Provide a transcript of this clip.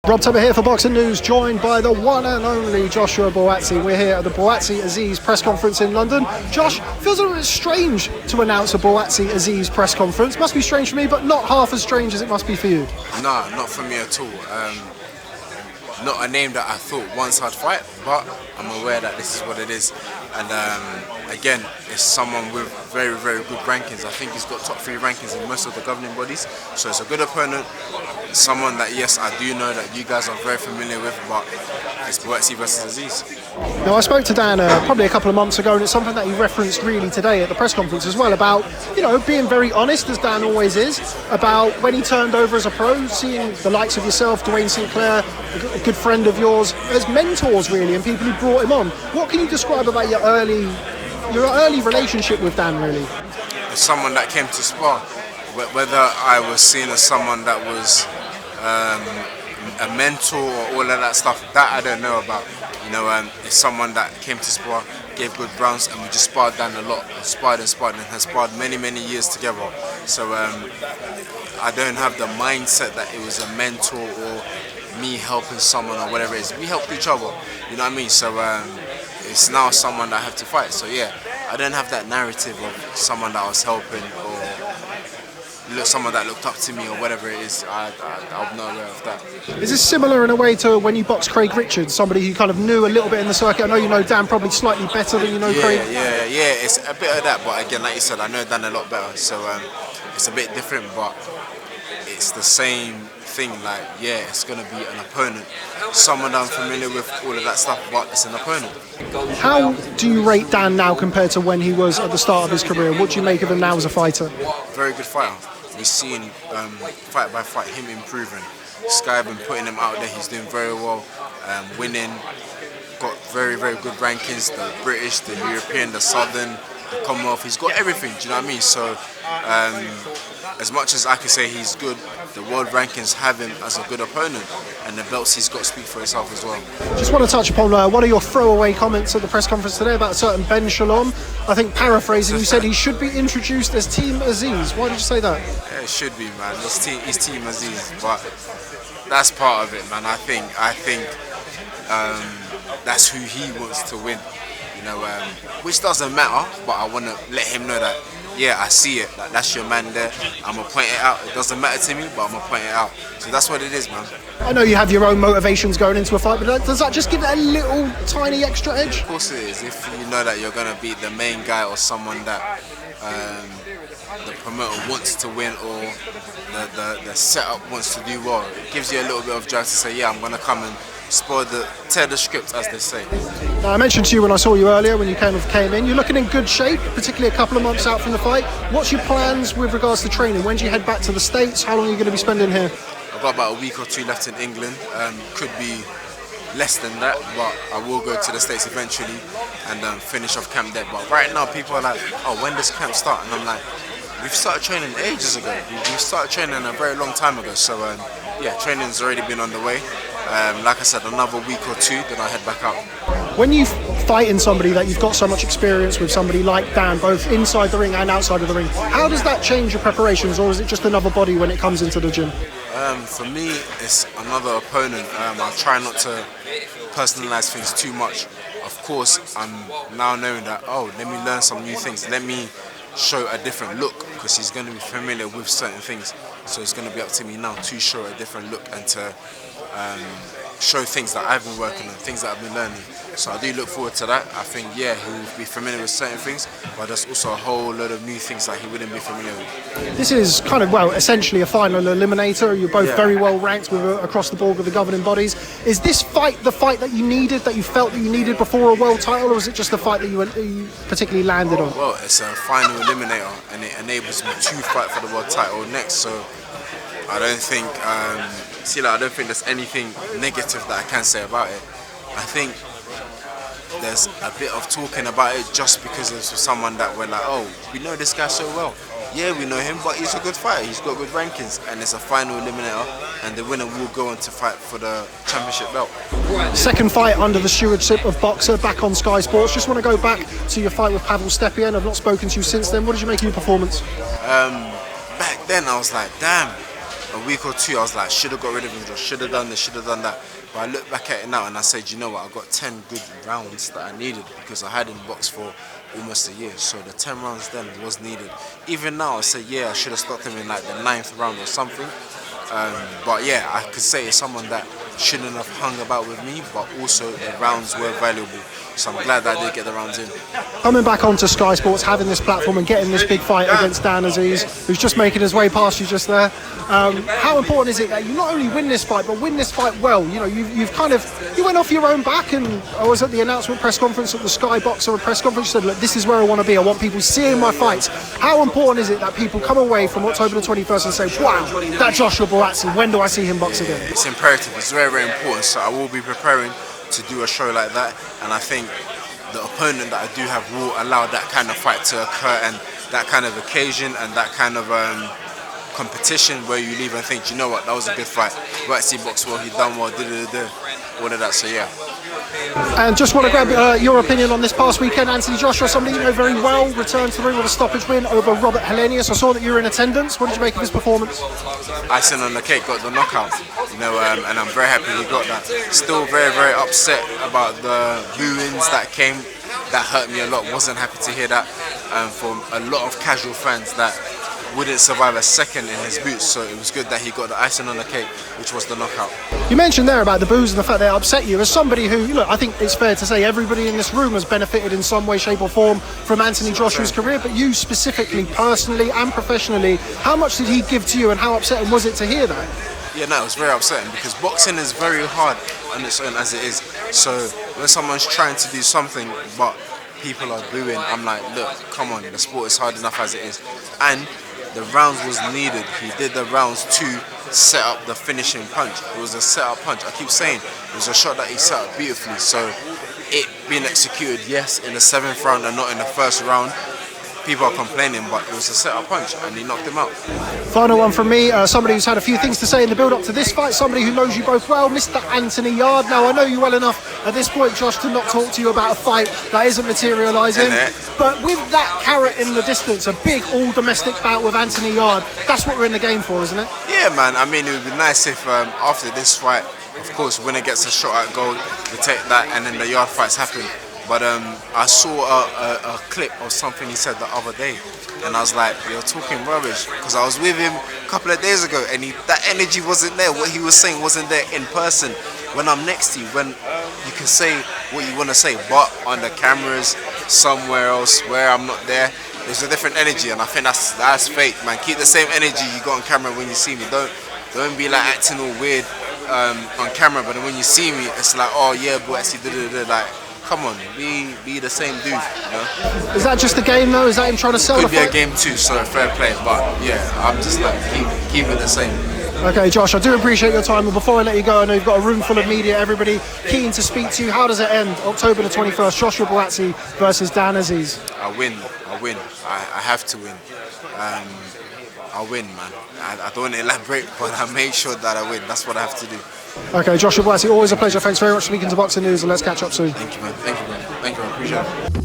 Rob Tubber here for Boxing News, joined by the one and only Joshua Buatsi. We're here at the Buatsi Azeez press conference in London. Josh, feels a little bit strange to announce a Buatsi Azeez press conference. Must be strange for me, but not half as strange as it must be for you. No, not for me at all. Not a name that I thought once I'd fight, but I'm aware that this is what it is. And again, it's someone with very, very good rankings. I think he's got top 3 rankings in most of the governing bodies. So it's a good opponent. It's someone that, yes, I do know that you guys are very familiar with, but it's Buatsi versus Azeez. Now, I spoke to Dan probably a couple of months ago, and it's something that he referenced really today at the press conference as well, about, being very honest, as Dan always is, about when he turned over as a pro, seeing the likes of yourself, Dwayne Sinclair, a good friend of yours, as mentors really, and people who brought him on. What can you describe about your early relationship with Dan, really? As someone that came to spar, whether I was seen as someone that was a mentor or all of that stuff, that I don't know about. It's someone that came to spar, gave good rounds, and we just sparred down a lot, sparred and has sparred many, many years together. So I don't have the mindset that it was a mentor or me helping someone or whatever it is. We helped each other, you know what I mean? So it's now someone that I have to fight. So yeah, I don't have that narrative of someone that I was helping or someone that looked up to me or whatever it is. I'm not aware of that. Is this similar in a way to when you boxed Craig Richards, somebody who kind of knew a little bit in the circuit? I know you know Dan probably slightly better than you know Craig. Yeah, it's a bit of that, but again, like you said, I know Dan a lot better, so it's a bit different, but it's the same thing. Like, yeah, it's going to be an opponent, someone I'm familiar with, all of that stuff, but it's an opponent. How do you rate Dan now compared to when he was at the start of his career? What do you make of him now as a fighter? Very good fighter. We've seen fight by fight him improving. Sky been putting him out there. He's doing very well, winning. Got very, very good rankings. The British, the European, the Southern, the Commonwealth. He's got everything. Do you know what I mean? So as much as I can say he's good, the world rankings have him as a good opponent, and the belts he's got to speak for himself as well. Just want to touch upon one of your throwaway comments at the press conference today about a certain Ben Shalom. I think paraphrasing, you said he should be introduced as Team Azeez. Why did you say that? Yeah, it should be, man. He's Team Azeez, but that's part of it, man. I think that's who he wants to win. Which doesn't matter, but I want to let him know that, yeah, I see it. Like, that's your man there. I'm going to point it out. It doesn't matter to me, but I'm going to point it out. So that's what it is, man. I know you have your own motivations going into a fight, but does that just give it a little tiny extra edge? Of course it is. If you know that you're going to beat the main guy or someone that the promoter wants to win or the setup wants to do well, it gives you a little bit of drive to say, yeah, I'm going to come and tear the script, as they say. Now, I mentioned to you when I saw you earlier, when you came in, you're looking in good shape, particularly a couple of months out from the fight. What's your plans with regards to training? When do you head back to the States? How long are you going to be spending here? I've got about a week or 2 left in England. Could be less than that, but I will go to the States eventually and finish off camp there. But right now, people are like, oh, when does camp start? And I'm like, we've started training ages ago. We started training a very long time ago. So yeah, training's already been on the way. Like I said, another week or 2, then I head back out. When you fight in somebody that you've got so much experience with, somebody like Dan, both inside the ring and outside of the ring, how does that change your preparations, or is it just another body when it comes into the gym? For me, it's another opponent. I try not to personalize things too much. Of course, I'm now knowing that, let me learn some new things. Let me show a different look, because he's going to be familiar with certain things. So it's going to be up to me now to show a different look and to show things that I've been working on, things that I've been learning. So I do look forward to that. I think, yeah, he'll be familiar with certain things, but there's also a whole lot of new things that he wouldn't be familiar with. This is kind of, essentially a final eliminator. You're both very well ranked across the board with the governing bodies. Is this fight the fight that you needed, that you felt that you needed before a world title, or was it just the fight that you particularly landed on? Well, it's a final eliminator, and it enables me to fight for the world title next, so I don't think, I don't think there's anything negative that I can say about it. I think there's a bit of talking about it just because it's someone that we're like, oh, we know this guy so well. Yeah, we know him, but he's a good fighter. He's got good rankings, and it's a final eliminator, and the winner will go on to fight for the championship belt. Second fight under the stewardship of Boxer, back on Sky Sports. Just want to go back to your fight with Pawel Stepien. I've not spoken to you since then. What did you make of your performance? Back then, I was like, damn, a week or two, I was like, should have got rid of him, Josh, should have done this, should have done that. But I look back at it now and I said, you know what, I got 10 good rounds that I needed because I hadn't boxed for almost a year. So the 10 rounds then was needed. Even now, I say, yeah, I should have stopped him in like the 9th round or something. But yeah, I could say it's someone that shouldn't have hung about with me, but also the rounds were valuable. So I'm glad that I did get the rounds in. Coming back onto Sky Sports, having this platform and getting this big fight against Dan Azeez, who's just making his way past you just there. How important is it that you not only win this fight, but win this fight well? You know, you've kind of, you went off your own back, and I was at the announcement press conference at the Sky Boxer press conference, you said, look, this is where I want to be. I want people seeing my fights. How important is it that people come away from October the 21st and say, wow, that Joshua Buatsi, when do I see him box again? It's imperative, it's very, very important. So I will be preparing to do a show like that, and I think the opponent that I do have will allow that kind of fight to occur, and that kind of occasion and that kind of competition where you leave and think, you know what, that was a good fight. Buatsi boxed well, he done well, all of that. So yeah. And just want to grab your opinion on this past weekend. Anthony Joshua, somebody you know very well, returned through with a stoppage win over Robert Helenius. I saw that you were in attendance. What did you make of his performance? Icing on the cake, got the knockout, you know, and I'm very happy he got that. Still very, very upset about the booings that came. That hurt me a lot. Wasn't happy to hear that from a lot of casual fans that wouldn't survive a second in his boots. So it was good that he got the icing on the cake, which was the knockout. You mentioned there about the boos and the fact that it upset you. As somebody who, look, I think it's fair to say everybody in this room has benefited in some way, shape or form from Anthony Joshua's career, but you specifically, personally and professionally, how much did he give to you and how upsetting was it to hear that? Yeah, no, it was very upsetting because boxing is very hard on its own as it is. So when someone's trying to do something but people are booing, I'm like, look, come on, the sport is hard enough as it is. And the rounds was needed. He did the rounds to set up the finishing punch. It was a set-up punch. I keep saying it was a shot that he set up beautifully. So it being executed, yes, in the 7th round and not in the 1st round. People are complaining, but it was a set-up punch and he knocked him out. Final one from me, somebody who's had a few things to say in the build-up to this fight, somebody who knows you both well, Mr. Anthony Yarde. Now, I know you well enough at this point, Josh, to not talk to you about a fight that isn't materialising, but with that carrot in the distance, a big all-domestic bout with Anthony Yarde, that's what we're in the game for, isn't it? Yeah, man. I mean, it would be nice if after this fight, of course, winner gets a shot at gold, we take that, and then the Yarde fights happen. But I saw a clip of something he said the other day, and I was like, you're talking rubbish, because I was with him a couple of days ago, and that energy wasn't there. What he was saying wasn't there in person. When I'm next to you, when you can say what you want to say, but on the cameras, somewhere else where I'm not there, there's a different energy, and I think that's fake, man. Keep the same energy you got on camera when you see me. Don't be like acting all weird on camera, but when you see me, it's like, oh yeah, Buatsi, like. Come on, be the same dude, you know? Is that just a game though? Is that him trying to sell the fight? Could be a game too, so fair play, but yeah, I'm just like, keep it the same. Okay, Josh, I do appreciate your time, but before I let you go, I know you've got a room full of media, everybody keen to speak to you. How does it end? October the 21st, Joshua Buatsi versus Dan Azeez. I win. I have to win. I'll win, man. I don't want to elaborate, but I make sure that I win. That's what I have to do. Okay, Joshua Buatsi, always a pleasure. Thanks very much for speaking to Boxing News, and let's catch up soon. Thank you, man. Thank you, man. Thank you, man. Appreciate it.